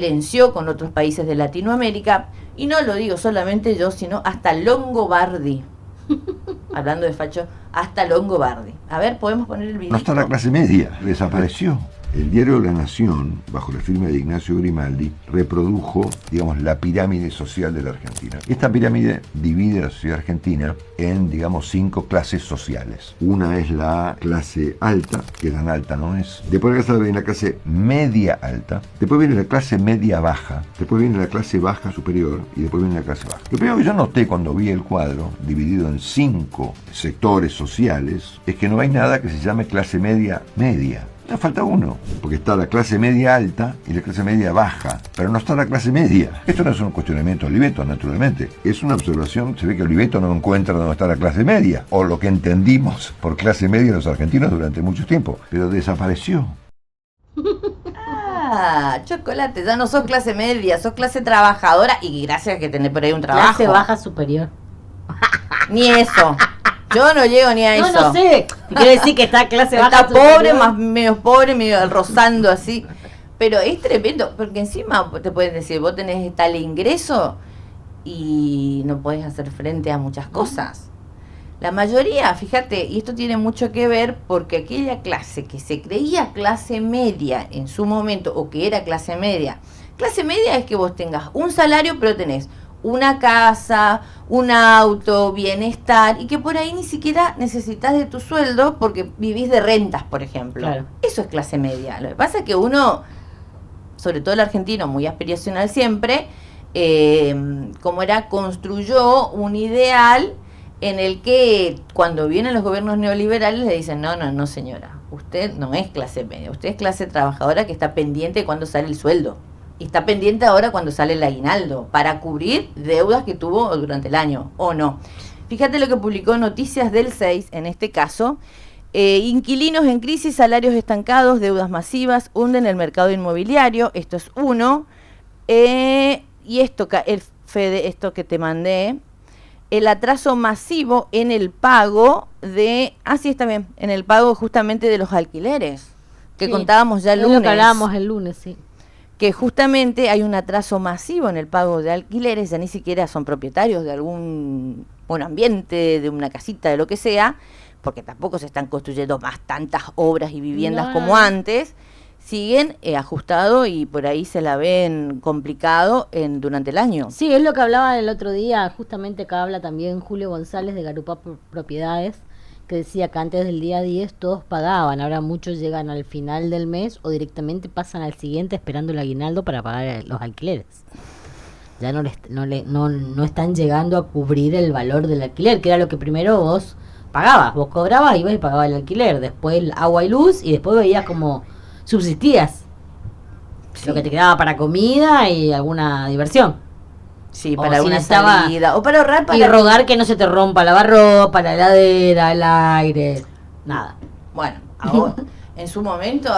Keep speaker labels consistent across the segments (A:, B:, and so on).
A: silenció con otros países de Latinoamérica, y no lo digo solamente yo, sino hasta Longobardi. Hablando de facho, hasta Longobardi. A ver, ¿podemos poner el video?
B: No está la clase media, desapareció. El diario La Nación, bajo la firma de Ignacio Grimaldi, reprodujo, digamos, la pirámide social de la Argentina. Esta pirámide divide la sociedad argentina en, digamos, 5 clases sociales. Una es la clase alta, que tan alta no es. Después viene la clase media alta. Después viene la clase media baja. Después viene la clase baja superior. Y después viene la clase baja. Lo primero que yo noté cuando vi el cuadro, dividido en 5 sectores sociales, es que no hay nada que se llame clase media media. Falta uno, porque está la clase media alta y la clase media baja, pero no está la clase media. Esto no es un cuestionamiento de Oliveto, naturalmente. Es una observación, se ve que Oliveto no encuentra dónde está la clase media, o lo que entendimos por clase media los argentinos durante mucho tiempo, pero desapareció.
A: Ah, chocolate, ya no sos clase media, sos clase trabajadora, y gracias que tenés por ahí un trabajo.
C: Clase baja superior.
A: Ni eso. Yo no llego ni a eso.
C: No sé. Quiere decir que está clase baja.
A: Está pobre, más menos pobre, medio rozando así. Pero es tremendo, porque encima te pueden decir, vos tenés tal ingreso y no podés hacer frente a muchas cosas. La mayoría, fíjate, y esto tiene mucho que ver porque aquella clase que se creía clase media en su momento, o que era clase media es que vos tengas un salario, pero tenés una casa, un auto, bienestar, y que por ahí ni siquiera necesitas de tu sueldo porque vivís de rentas, por ejemplo.
C: Claro.
A: Eso es clase media. Lo que pasa es que uno, sobre todo el argentino, muy aspiracional siempre, construyó un ideal en el que cuando vienen los gobiernos neoliberales le dicen, no señora, usted no es clase media, usted es clase trabajadora que está pendiente de cuándo sale el sueldo. Y está pendiente ahora cuando sale el aguinaldo, para cubrir deudas que tuvo durante el año, o no. Fíjate lo que publicó Noticias del 6, en este caso. Inquilinos en crisis, salarios estancados, deudas masivas, hunden el mercado inmobiliario. Esto es uno. Y esto que te mandé, el atraso masivo en el pago de... sí, está bien, en el pago justamente de los alquileres, que sí, contábamos ya el lunes.
C: Lo que hablábamos el lunes, sí.
A: Que justamente hay un atraso masivo en el pago de alquileres, ya ni siquiera son propietarios de algún buen ambiente, de una casita, de lo que sea, porque tampoco se están construyendo más tantas obras y viviendas como antes, siguen ajustados y por ahí se la ven complicado durante el año.
C: Sí, es lo que hablaba el otro día, justamente acá habla también Julio González de Garupá Propiedades, que decía que antes del día 10 todos pagaban, ahora muchos llegan al final del mes o directamente pasan al siguiente esperando el aguinaldo para pagar los alquileres. Ya no están llegando a cubrir el valor del alquiler, que era lo que primero vos pagabas, vos cobrabas, ibas y pagabas el alquiler, después el agua y luz, y después veías como subsistías, sí, lo que te quedaba para comida y alguna diversión.
A: Sí, para alguna salida, o para ahorrar
C: y rogar que no se te rompa la lavarropa, la heladera, el aire, nada.
A: Bueno, ahora, en su momento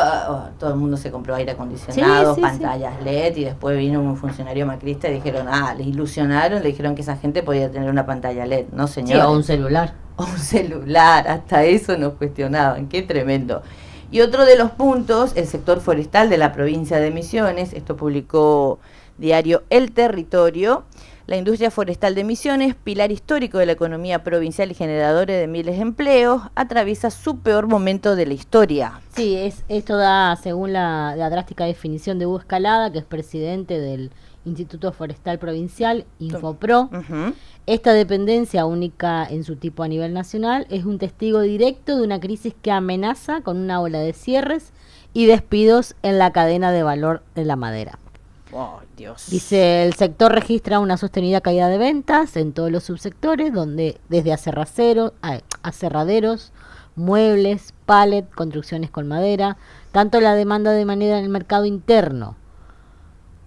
A: todo el mundo se compró aire acondicionado, pantallas LED, y después vino un funcionario macrista y dijeron, le ilusionaron, le dijeron que esa gente podía tener una pantalla LED, no señor.
C: Sí, o un celular.
A: O un celular, hasta eso nos cuestionaban, qué tremendo. Y otro de los puntos, el sector forestal de la provincia de Misiones, esto publicó diario El Territorio. La industria forestal de Misiones, pilar histórico de la economía provincial y generadora de miles de empleos, atraviesa su peor momento de la historia.
C: Sí, esto da, según la drástica definición de Hugo Escalada, que es presidente del Instituto Forestal Provincial, Infopro. Esta dependencia, única en su tipo a nivel nacional, es un testigo directo de una crisis que amenaza con una ola de cierres y despidos en la cadena de valor de la madera.
A: Oh, Dios.
C: Dice, el sector registra una sostenida caída de ventas en todos los subsectores, donde desde aserraderos, muebles, pallet, construcciones con madera, tanto la demanda de madera en el mercado interno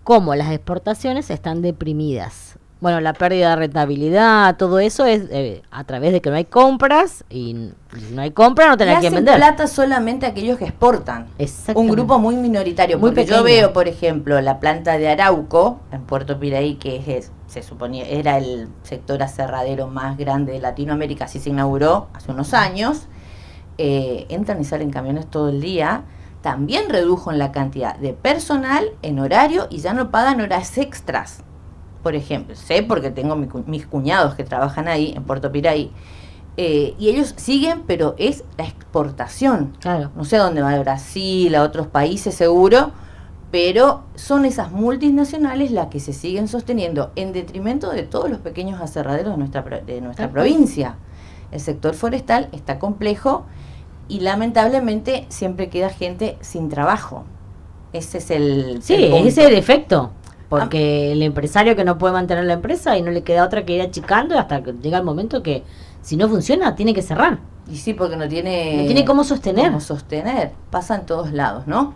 C: como las exportaciones están deprimidas. Bueno, la pérdida de rentabilidad, todo eso es a través de que no hay compras, y no hay compra, no tenés que vender.
A: Plata solamente aquellos que exportan.
C: Exactamente.
A: Un grupo muy minoritario.
C: Muy
A: porque
C: pequeño.
A: Yo veo, por ejemplo, la planta de Arauco, en Puerto Piraí, que se suponía era el sector aserradero más grande de Latinoamérica, así se inauguró hace unos años. Entran y salen camiones todo el día, también redujo en la cantidad de personal, en horario, y ya no pagan horas extras. Por ejemplo, sé porque tengo mis cuñados que trabajan ahí, en Puerto Piraí, y ellos siguen, pero es la exportación.
C: Claro.
A: No sé a dónde va, a Brasil, a otros países seguro, pero son esas multinacionales las que se siguen sosteniendo en detrimento de todos los pequeños aserraderos de nuestra provincia. El sector forestal está complejo y lamentablemente siempre queda gente sin trabajo. Ese es el punto.
C: Ese es el efecto. Porque el empresario que no puede mantener la empresa y no le queda otra que ir achicando hasta que llega el momento que si no funciona tiene que cerrar.
A: Y sí, porque no tiene
C: cómo sostener.
A: Pasa en todos lados, ¿no?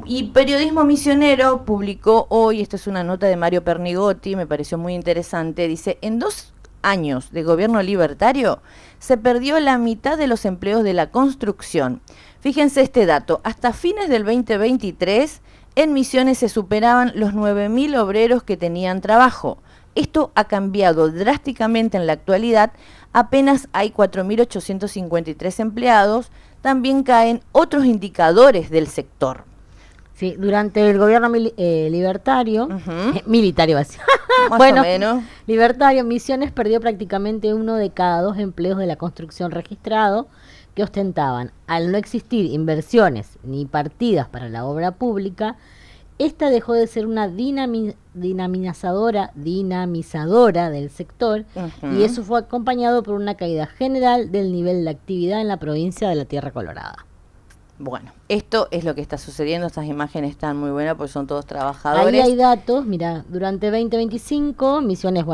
A: Y Periodismo Misionero publicó hoy, esta es una nota de Mario Pernigotti, me pareció muy interesante, dice, en 2 años de gobierno libertario se perdió la mitad de los empleos de la construcción. Fíjense este dato, hasta fines del 2023 en Misiones se superaban los 9.000 obreros que tenían trabajo. Esto ha cambiado drásticamente en la actualidad, apenas hay 4.853 empleados, también caen otros indicadores del sector.
C: Sí, durante el gobierno libertario, militario así.
A: Más
C: bueno,
A: o menos.
C: Libertario, Misiones perdió prácticamente 1 de cada 2 empleos de la construcción registrado que ostentaban. Al no existir inversiones ni partidas para la obra pública, esta dejó de ser una dinamizadora del sector, y eso fue acompañado por una caída general del nivel de actividad en la provincia de la Tierra Colorada.
A: Bueno, esto es lo que está sucediendo, estas imágenes están muy buenas porque son todos trabajadores.
C: Ahí hay datos, mira, durante 2025 Misiones,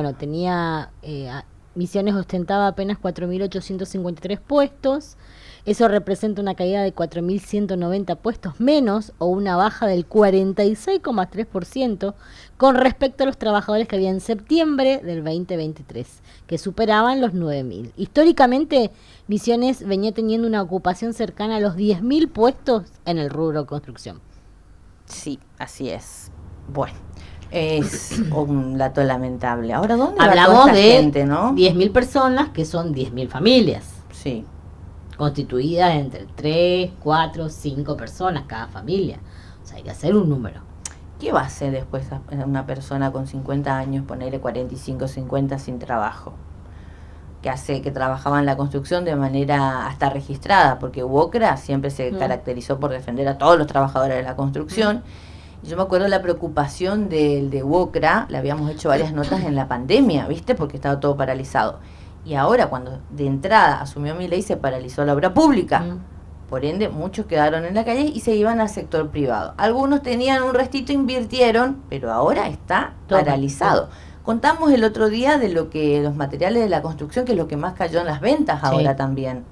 C: Misiones ostentaba apenas 4.853 puestos, eso representa una caída de 4.190 puestos menos o una baja del 46,3% con respecto a los trabajadores que había en septiembre del 2023, que superaban los 9.000. Históricamente, Misiones venía teniendo una ocupación cercana a los 10.000 puestos en el rubro construcción.
A: Sí, así es. Bueno, es un dato lamentable. Ahora, ¿dónde
C: hablamos
A: va toda esta
C: de
A: gente, no?
C: 10.000 personas, que son 10.000 familias.
A: Sí.
C: Constituidas entre 3, 4, 5 personas cada familia. O sea, hay que hacer un número.
A: ¿Qué va a hacer después una persona con 50 años, ponerle 45, 50 sin trabajo? Que trabajaba en la construcción de manera hasta registrada, porque UOCRA siempre se caracterizó por defender a todos los trabajadores de la construcción. Yo me acuerdo la preocupación de UOCRA, le habíamos hecho varias notas en la pandemia, ¿viste? Porque estaba todo paralizado. Y ahora, cuando de entrada asumió Milei, se paralizó la obra pública. Por ende, muchos quedaron en la calle y se iban al sector privado. Algunos tenían un restito, invirtieron, pero ahora está paralizado. Contamos el otro día de los materiales de la construcción, que es lo que más cayó en las ventas ahora también.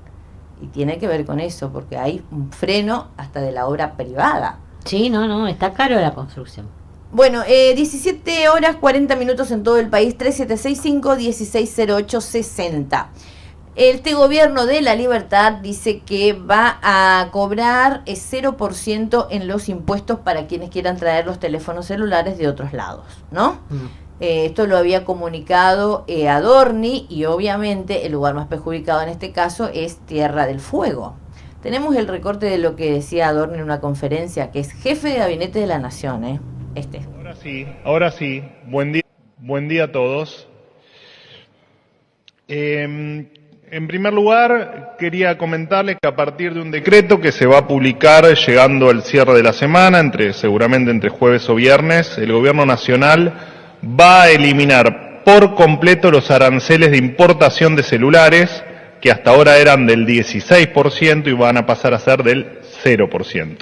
A: Y tiene que ver con eso, porque hay un freno hasta de la obra privada.
C: Sí, no, está caro la construcción.
A: Bueno, 17 horas 40 minutos en todo el país, 3765-1608-60. Este gobierno de la Libertad dice que va a cobrar 0% en los impuestos para quienes quieran traer los teléfonos celulares de otros lados, ¿no? Esto lo había comunicado Adorni, y obviamente el lugar más perjudicado en este caso es Tierra del Fuego. Tenemos el recorte de lo que decía Adorni en una conferencia, que es jefe de gabinete de la Nación,
D: Ahora sí. Buen día a todos. En primer lugar, quería comentarles que a partir de un decreto que se va a publicar llegando al cierre de la semana, seguramente entre jueves o viernes, el Gobierno Nacional va a eliminar por completo los aranceles de importación de celulares, que hasta ahora eran del 16% y van a pasar a ser del 0%.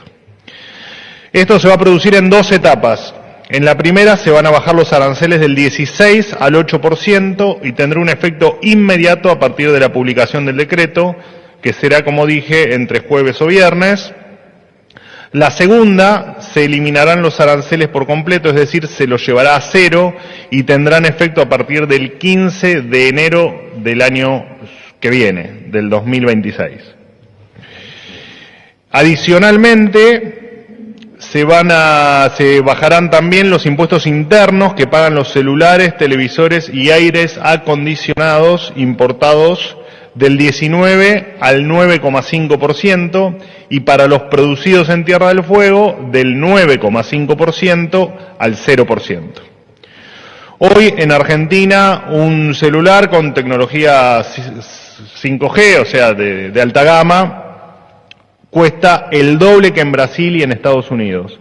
D: Esto se va a producir en 2 etapas. En la primera se van a bajar los aranceles del 16 al 8% y tendrá un efecto inmediato a partir de la publicación del decreto, que será, como dije, entre jueves o viernes. La segunda, se eliminarán los aranceles por completo, es decir, se los llevará a 0 y tendrán efecto a partir del 15 de enero del año que viene, del 2026. Adicionalmente, se bajarán también los impuestos internos que pagan los celulares, televisores y aires acondicionados importados del 19 al 9,5% y para los producidos en Tierra del Fuego del 9,5% al 0%. Hoy en Argentina un celular con tecnología 5G, o sea, de alta gama, cuesta el doble que en Brasil y en Estados Unidos.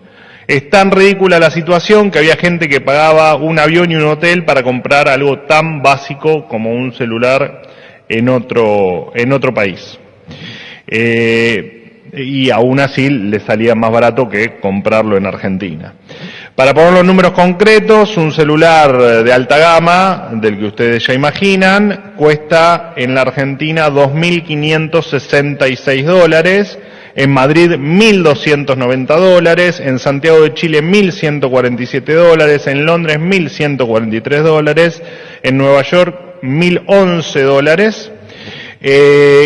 D: Es tan ridícula la situación que había gente que pagaba un avión y un hotel para comprar algo tan básico como un celular en otro país. Y aún así le salía más barato que comprarlo en Argentina. Para poner los números concretos, un celular de alta gama, del que ustedes ya imaginan, cuesta en la Argentina $2.566, en Madrid $1.290, en Santiago de Chile $1.147, en Londres $1.143, en Nueva York $1.011.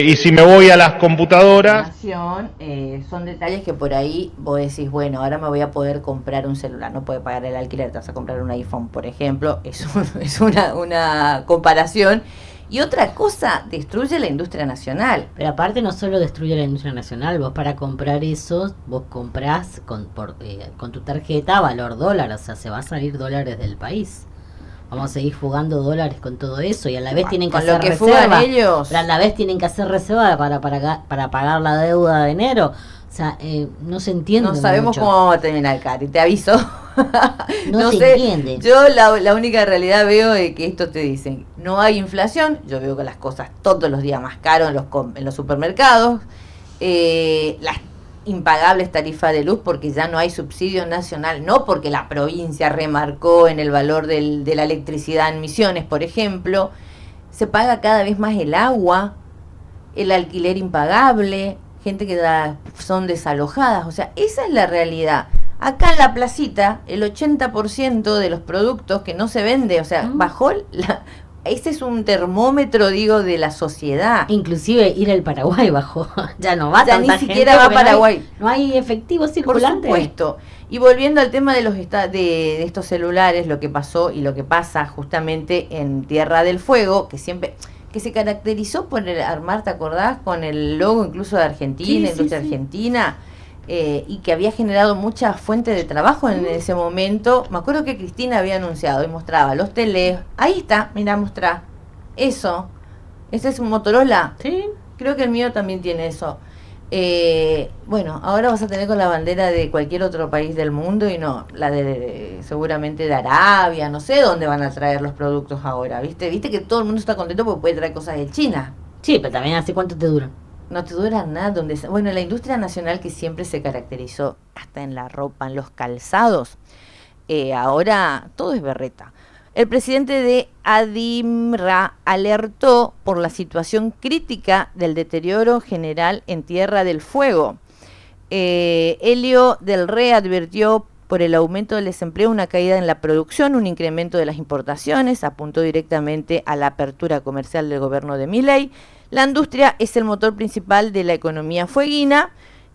D: Y si me voy a las computadoras...
A: Son detalles que por ahí vos decís, bueno, ahora me voy a poder comprar un celular, no puede pagar el alquiler, te vas a comprar un iPhone, por ejemplo, es una comparación. Y otra cosa, destruye la industria nacional.
C: Pero aparte no solo destruye la industria nacional, vos para comprar eso, vos comprás con tu tarjeta valor dólar, o sea, se va a salir dólares del país. Vamos a seguir fugando dólares con todo eso y a la vez tienen que hacer reserva. Pero a la vez tienen que hacer reserva para pagar la deuda de enero. O sea, no se entiende.
A: No sabemos
C: mucho
A: cómo vamos a terminar, Cari, te aviso.
C: No se entiende.
A: Yo la única realidad veo es que esto te dicen, no hay inflación, yo veo que las cosas todos los días más caros en los supermercados, las impagables tarifas de luz porque ya no hay subsidio nacional, no porque la provincia remarcó en el valor de la electricidad en Misiones, por ejemplo, se paga cada vez más el agua, el alquiler impagable, gente que son desalojadas, o sea, esa es la realidad. Acá en la placita, el 80% de los productos que no se vende, o sea, bajó ese es un termómetro, digo, de la sociedad.
C: Inclusive ir al Paraguay bajó, ya no va
A: ya
C: tanta
A: ni siquiera va a Paraguay.
C: No hay efectivo circulante.
A: Por supuesto. Y volviendo al tema de estos celulares, lo que pasó y lo que pasa justamente en Tierra del Fuego, que se caracterizó por armar, ¿te acordás? Con el logo incluso de Argentina, industria argentina, y que había generado mucha fuente de trabajo en ese momento. Me acuerdo que Cristina había anunciado y mostraba los teléfonos. Ahí está, mira, mostrá. Eso. ¿Ese es un Motorola?
C: Sí.
A: Creo que el mío también tiene eso. Bueno, ahora vas a tener con la bandera de cualquier otro país del mundo y no, la de seguramente de Arabia, no sé dónde van a traer los productos ahora, ¿viste? Viste que todo el mundo está contento porque puede traer cosas de China.
C: Sí, pero también ¿hace cuánto te duran?
A: No te duran nada. Bueno, la industria nacional que siempre se caracterizó hasta en la ropa, en los calzados, ahora todo es berreta. El presidente de ADIMRA alertó por la situación crítica del deterioro general en Tierra del Fuego. Helio del Rey advirtió por el aumento del desempleo, una caída en la producción, un incremento de las importaciones, apuntó directamente a la apertura comercial del gobierno de Milei. La industria es el motor principal de la economía fueguina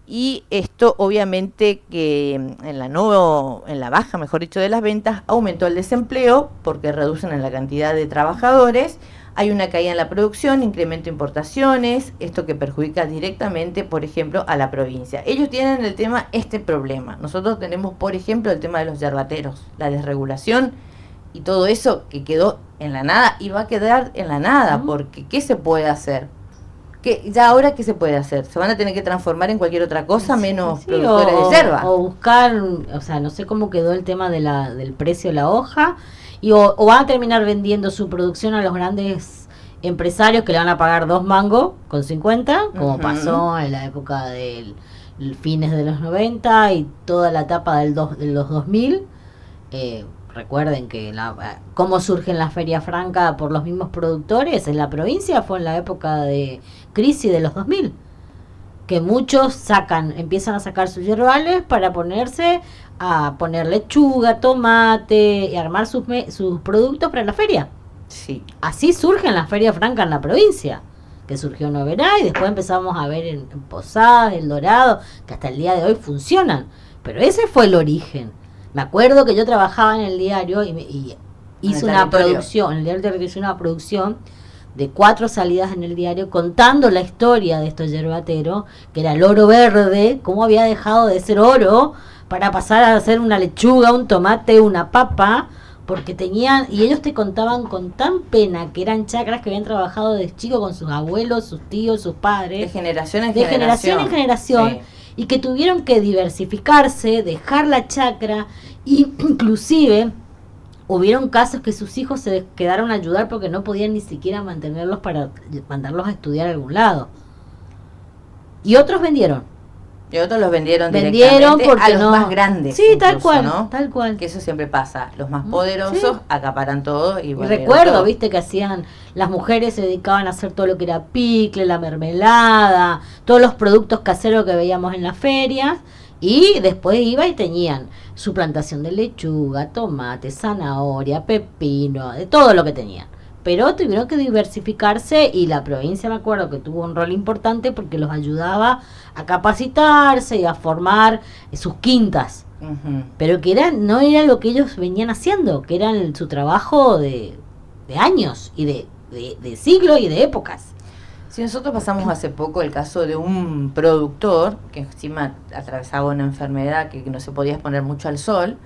A: y esto obviamente que en la baja, mejor dicho, de las ventas aumentó el desempleo porque reducen en la cantidad de trabajadores, hay una caída en la producción, incremento de importaciones, esto que perjudica directamente, por ejemplo, a la provincia. Ellos tienen este problema. Nosotros tenemos, por ejemplo, el tema de los yerbateros, la desregulación y todo eso que quedó en la nada y va a quedar en la nada, porque ¿qué se puede hacer? ¿Qué se puede hacer? ¿Se van a tener que transformar en cualquier otra cosa menos productores de yerba?
C: O buscar, o sea, no sé cómo quedó el tema del precio de la hoja, o van a terminar vendiendo su producción a los grandes empresarios que le van a pagar 2 mangos con 50, como pasó en la época del fines de los 90 y toda la etapa de los 2000. Recuerden que cómo surgen las ferias francas por los mismos productores en la provincia fue en la época de crisis de los 2000, que muchos empiezan a sacar sus yerbales para ponerse a poner lechuga, tomate y armar sus productos para la feria.
A: Sí.
C: Así surgen las ferias francas en la provincia, que surgió en Oberá y después empezamos a ver en Posadas, El Dorado, que hasta el día de hoy funcionan. Pero ese fue el origen. Me acuerdo que yo trabajaba en el diario y hice una producción, en el diario hice una producción de 4 salidas en el diario contando la historia de estos yerbateros, que era el oro verde, cómo había dejado de ser oro para pasar a ser una lechuga, un tomate, una papa, porque tenían, y ellos te contaban con tan pena que eran chacras que habían trabajado de chico con sus abuelos, sus tíos, sus padres,
A: de generación en
C: generación,
A: sí.
C: Y que tuvieron que diversificarse, dejar la chacra, y inclusive hubieron casos que sus hijos se quedaron a ayudar porque no podían ni siquiera mantenerlos para mandarlos a estudiar a algún lado. Y otros vendieron.
A: Y otros los vendieron directamente
C: porque
A: a los más grandes.
C: Sí,
A: incluso,
C: tal cual,
A: ¿no?
C: tal cual.
A: Que eso siempre pasa. Los más poderosos
C: Sí.
A: acaparan todo. Y bueno,
C: recuerdo,
A: todo.
C: viste, que hacían, las mujeres se dedicaban a hacer todo lo que era picle, la mermelada, todos los productos caseros que veíamos en las ferias, y después iba y tenían su plantación de lechuga, tomate, zanahoria, pepino, de todo lo que tenían. Pero tuvieron que diversificarse, y la provincia, me acuerdo, que tuvo un rol importante porque los ayudaba a capacitarse y a formar sus quintas.
A: Ujú.
C: Pero que no era lo que ellos venían haciendo, que era su trabajo de años y de siglos y de épocas.
A: Si nosotros pasamos hace poco el caso de un productor que encima atravesaba una enfermedad que no se podía exponer mucho al sol,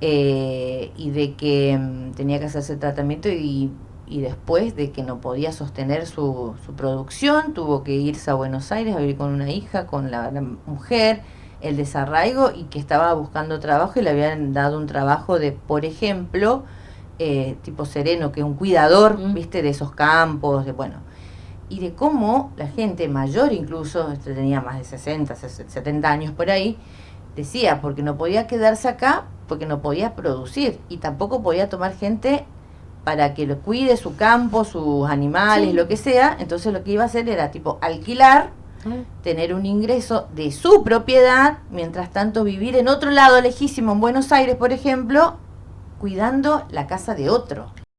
A: y de que tenía que hacerse tratamiento, y después de que no podía sostener su producción, tuvo que irse a Buenos Aires a vivir con una hija, con la mujer, el desarraigo, y que estaba buscando trabajo, y le habían dado un trabajo de, por ejemplo, tipo Sereno, que es un cuidador, viste, de esos campos, bueno, y de cómo la gente mayor, incluso tenía más de 60, 70 años por ahí, decía, porque no podía quedarse acá, porque no podía producir, y tampoco podía tomar gente para que lo cuide su campo, sus animales,
C: Sí.
A: lo que sea. Entonces lo que iba a hacer era tipo alquilar, tener un ingreso de su propiedad, mientras tanto vivir en otro lado lejísimo, en Buenos Aires, por ejemplo, cuidando la casa de otro.